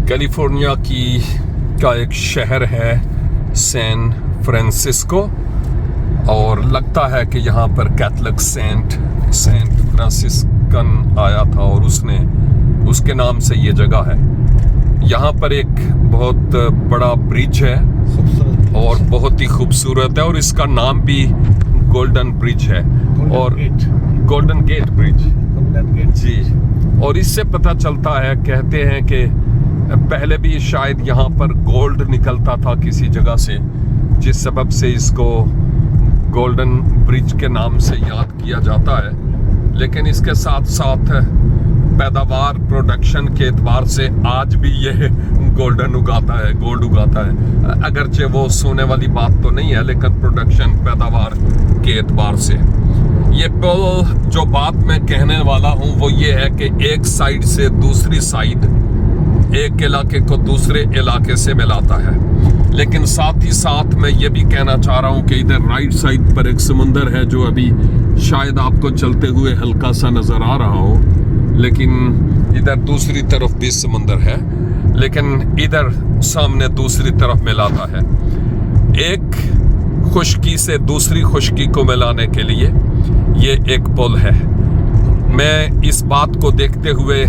California का एक शहर है सैन फ्रांसिस्को, और लगता है कि यहाँ पर कैथलिक सेंट फ्रांसिस्कन आया था और उसके नाम से ये जगह है। यहाँ पर एक बहुत बड़ा ब्रिज है और बहुत ही खूबसूरत है, और इसका नाम भी गोल्डन ब्रिज है और गोल्डन गेट ब्रिज जी। और इससे पता चलता है, कहते हैं कि पहले भी शायद यहाँ पर गोल्ड निकलता था किसी जगह से, जिस सबब से इसको गोल्डन ब्रिज के नाम से याद किया जाता है। लेकिन इसके साथ साथ पैदावार प्रोडक्शन के एतबार से आज भी ये गोल्ड उगाता है। अगरचे वो सोने वाली बात तो नहीं है, लेकिन प्रोडक्शन पैदावार के एतबार से ये पुल, जो बात मैं कहने वाला हूँ वो ये है कि एक साइड से दूसरी साइड एक इलाके को दूसरे इलाके से मिलाता है। लेकिन साथ ही साथ मैं ये भी कहना चाह रहा हूँ कि इधर राइट साइड पर एक समुंदर है, जो अभी शायद आपको चलते हुए हल्का सा नजर आ रहा हो, लेकिन इधर दूसरी तरफ भी समुंदर है, लेकिन इधर सामने दूसरी तरफ मिलाता है। एक खुश्की से दूसरी खुश्की को मिलाने के लिए ये एक पुल है। मैं इस बात को देखते हुए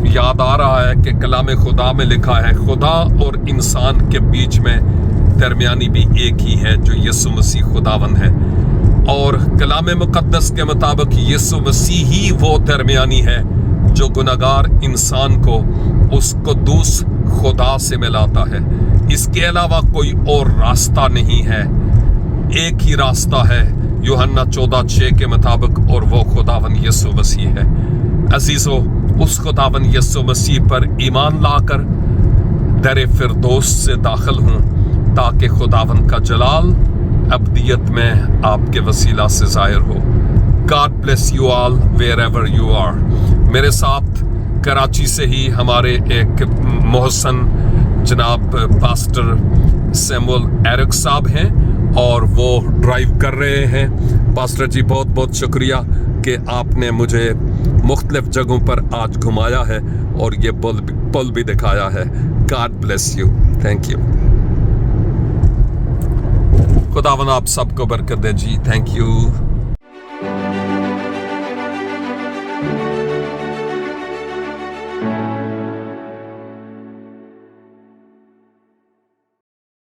याद आ रहा है कि कलाम खुदा में लिखा है, खुदा और इंसान के बीच में दरमियानी भी एक ही है, जो यीशु मसीह खुदावन है। और कलाम मुकद्दस के मुताबिक यीशु मसीह ही वो दरमियानी है जो गुनहगार इंसान को उस कुद्दूस खुदा से मिलाता है। इसके अलावा कोई और रास्ता नहीं है, एक ही रास्ता है यूहन्ना 14:6 के मुताबिक, और वो खुदावन यीशु मसीह है। अजीजों, उस खुदावन यीशु मसीह पर ईमान लाकर दर फिरदौस से दाखिल हूँ, ताकि खुदावन का जलाल अब्दियत में आपके वसीला से ज़ाहिर हो। God bless you all wherever you are. मेरे साथ कराची से ही हमारे एक मोहसन जनाब पास्टर सैमुअल एरिक साहब हैं, और वो ड्राइव कर रहे हैं। पास्टर जी, बहुत बहुत शुक्रिया कि आपने मुझे मुख्तलिफ जगहों पर आज घुमाया है और ये पुल भी दिखाया है। God bless you, thank you. खुदावन आप सबको बरकत दे जी, थैंक यू।